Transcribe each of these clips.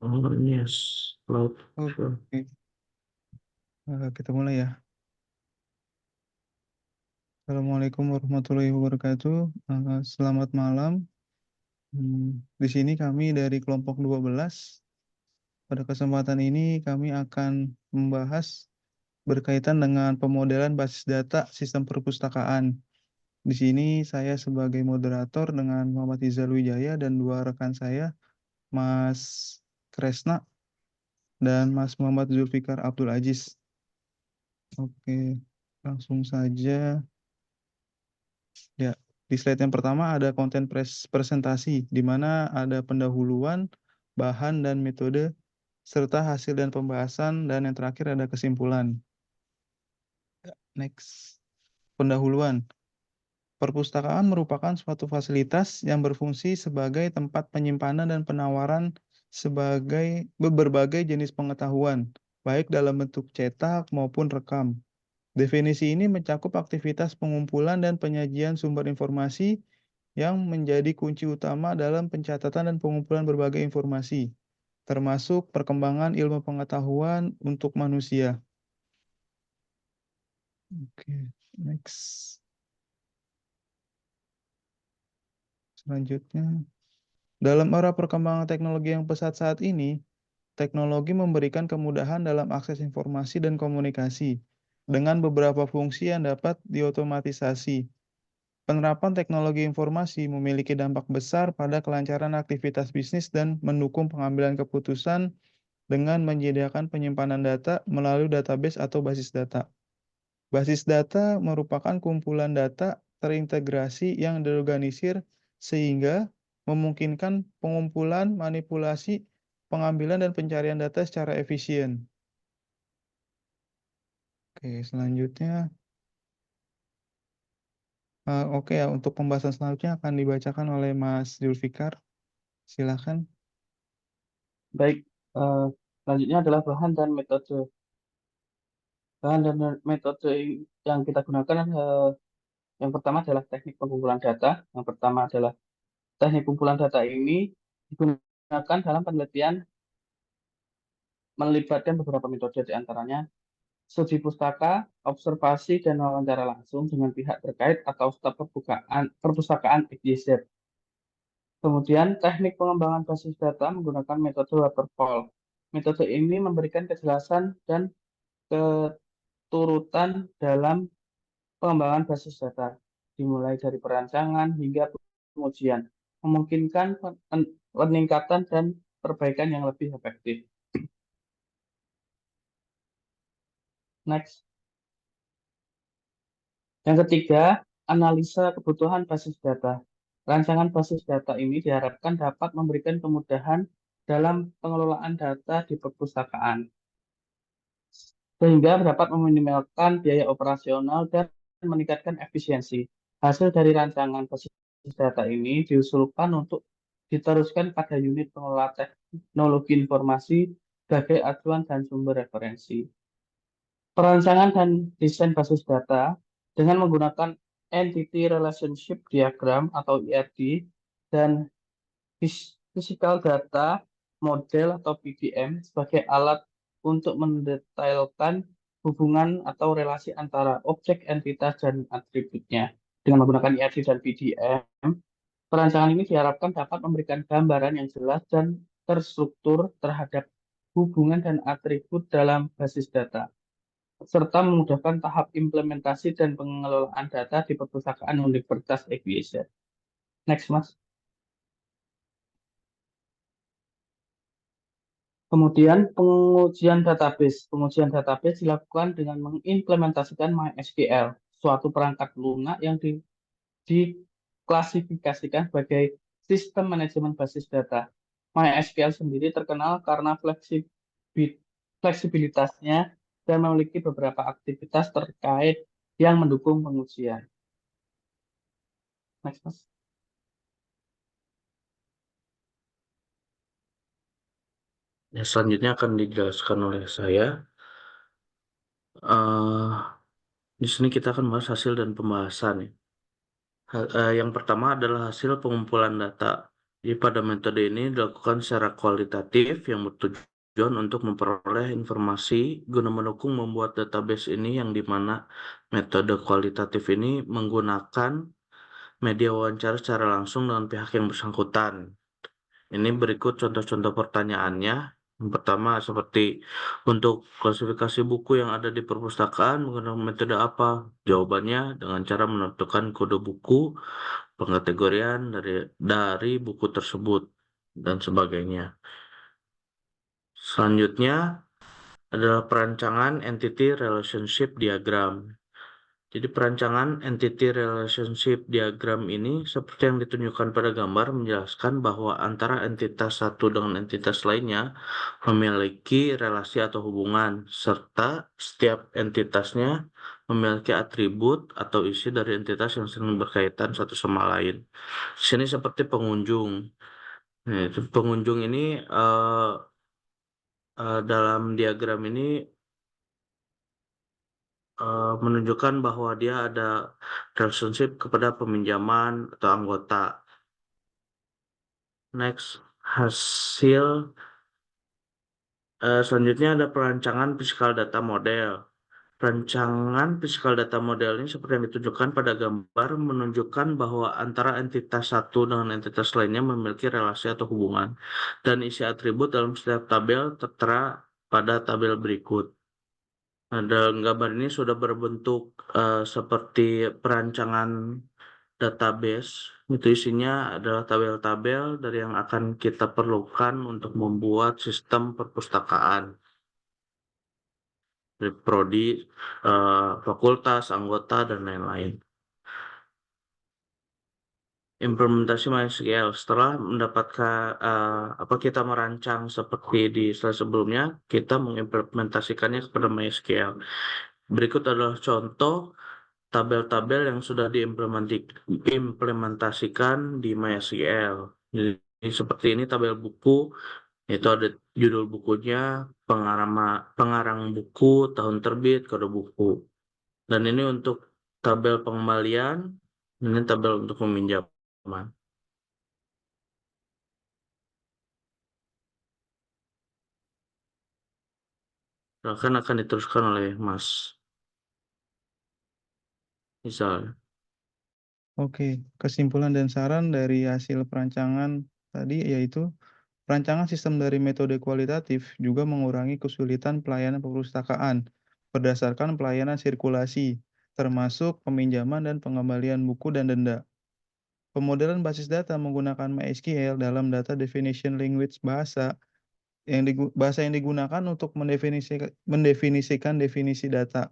Oh, yes, cloud. Sure. Oke, kita mulai ya. Assalamualaikum warahmatullahi wabarakatuh. Selamat malam. Di sini kami dari kelompok 12. Pada kesempatan ini kami akan membahas berkaitan dengan pemodelan basis data sistem perpustakaan. Di sini saya sebagai moderator dengan Muhammad Izal Wijaya dan dua rekan saya, Mas Kresna dan Mas Muhammad Zulfikar Abdul Aziz. Oke, langsung saja. Ya, di slide yang pertama ada konten presentasi, di mana ada pendahuluan, bahan dan metode, serta hasil dan pembahasan, dan yang terakhir ada kesimpulan. Next, pendahuluan. Perpustakaan merupakan suatu fasilitas yang berfungsi sebagai tempat penyimpanan dan penawaran sebagai berbagai jenis pengetahuan, baik dalam bentuk cetak maupun rekam. Definisi ini mencakup aktivitas pengumpulan dan penyajian sumber informasi yang menjadi kunci utama dalam pencatatan dan pengumpulan berbagai informasi, termasuk perkembangan ilmu pengetahuan untuk manusia. Oke, next. Selanjutnya, dalam era perkembangan teknologi yang pesat saat ini, teknologi memberikan kemudahan dalam akses informasi dan komunikasi dengan beberapa fungsi yang dapat diotomatisasi. Penerapan teknologi informasi memiliki dampak besar pada kelancaran aktivitas bisnis dan mendukung pengambilan keputusan dengan menyediakan penyimpanan data melalui database atau basis data. Basis data merupakan kumpulan data terintegrasi yang diorganisir sehingga memungkinkan pengumpulan, manipulasi, pengambilan, dan pencarian data secara efisien. Oke, selanjutnya. Oke ya, untuk pembahasan selanjutnya akan dibacakan oleh Mas Zulfikar. Silakan. Baik, eh, selanjutnya adalah bahan dan metode. Bahan dan metode yang kita gunakan, yang pertama adalah teknik pengumpulan data. Yang pertama adalah teknik kumpulan data ini digunakan dalam penelitian melibatkan beberapa metode, di antaranya studi pustaka, observasi, dan wawancara langsung dengan pihak terkait atau staf perpustakaan XYZ. Kemudian teknik pengembangan basis data menggunakan metode waterfall. Metode ini memberikan kejelasan dan keturutan dalam pengembangan basis data, dimulai dari perancangan hingga pengujian, memungkinkan peningkatan dan perbaikan yang lebih efektif. Next. Yang ketiga, analisa kebutuhan basis data. Rancangan basis data ini diharapkan dapat memberikan kemudahan dalam pengelolaan data di perpustakaan, sehingga dapat meminimalkan biaya operasional dan meningkatkan efisiensi. Hasil dari rancangan basis data ini diusulkan untuk diteruskan pada unit pengelola teknologi informasi sebagai acuan dan sumber referensi. Perancangan dan desain basis data dengan menggunakan Entity Relationship Diagram atau ERD dan Physical Data Model atau PDM sebagai alat untuk mendetailkan hubungan atau relasi antara objek, entitas, dan atributnya. Dengan menggunakan ERD dan PDM, perancangan ini diharapkan dapat memberikan gambaran yang jelas dan terstruktur terhadap hubungan dan atribut dalam basis data, serta memudahkan tahap implementasi dan pengelolaan data di perpustakaan Universitas XYZ. Next, Mas. Kemudian pengujian database. Pengujian database dilakukan dengan mengimplementasikan MySQL, suatu perangkat lunak yang diklasifikasikan sebagai sistem manajemen basis data. MySQL sendiri terkenal karena fleksibilitasnya dan memiliki beberapa aktivitas terkait yang mendukung pengujian. Next, Mas. Ya, selanjutnya akan dijelaskan oleh saya. Eh, di sini kita akan bahas hasil dan pembahasan. Ya. Yang pertama adalah hasil pengumpulan data. Jadi pada metode ini dilakukan secara kualitatif yang bertujuan untuk memperoleh informasi guna mendukung membuat database ini yang dimana metode kualitatif ini menggunakan media wawancara secara langsung dengan pihak yang bersangkutan. Ini berikut contoh-contoh pertanyaannya. Yang pertama seperti untuk klasifikasi buku yang ada di perpustakaan menggunakan metode apa? Jawabannya dengan cara menentukan kode buku, pengkategorian dari buku tersebut dan sebagainya. Selanjutnya adalah perancangan entity relationship diagram. Jadi perancangan entity relationship diagram ini seperti yang ditunjukkan pada gambar menjelaskan bahwa antara entitas satu dengan entitas lainnya memiliki relasi atau hubungan, serta setiap entitasnya memiliki atribut atau isi dari entitas yang sering berkaitan satu sama lain. Di sini seperti pengunjung. Nah, itu pengunjung ini dalam diagram ini menunjukkan bahwa dia ada relationship kepada peminjaman atau anggota. Next, selanjutnya ada perancangan physical data model. Perancangan physical data model ini seperti yang ditunjukkan pada gambar menunjukkan bahwa antara entitas satu dengan entitas lainnya memiliki relasi atau hubungan dan isi atribut dalam setiap tabel tertera pada tabel berikut. Nah, dalam gambar ini sudah berbentuk seperti perancangan database. Itu isinya adalah tabel-tabel dari yang akan kita perlukan untuk membuat sistem perpustakaan. Dari prodi, fakultas, anggota, dan lain-lain. Implementasi MySQL setelah mendapatkan kita merancang seperti di slide sebelumnya, kita mengimplementasikannya kepada MySQL. Berikut adalah contoh tabel-tabel yang sudah diimplementasikan di MySQL. Jadi seperti ini tabel buku, itu ada judul bukunya, pengarang buku, tahun terbit, kode buku. Dan ini untuk tabel pengembalian, ini tabel untuk peminjaman. Akan diteruskan oleh Mas Misal. Oke, kesimpulan dan saran dari hasil perancangan tadi yaitu perancangan sistem dari metode kualitatif juga mengurangi kesulitan pelayanan perpustakaan berdasarkan pelayanan sirkulasi, termasuk peminjaman dan pengembalian buku dan denda. Pemodelan basis data menggunakan MySQL dalam data definition language bahasa yang digunakan untuk mendefinisikan definisi data.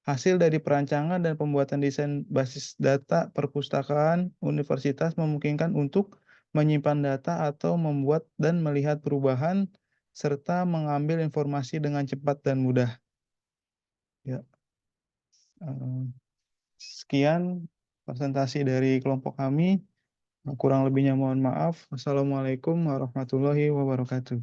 Hasil dari perancangan dan pembuatan desain basis data perpustakaan universitas memungkinkan untuk menyimpan data atau membuat dan melihat perubahan serta mengambil informasi dengan cepat dan mudah. Ya, sekian presentasi dari kelompok kami. Kurang lebihnya mohon maaf. Wassalamualaikum warahmatullahi wabarakatuh.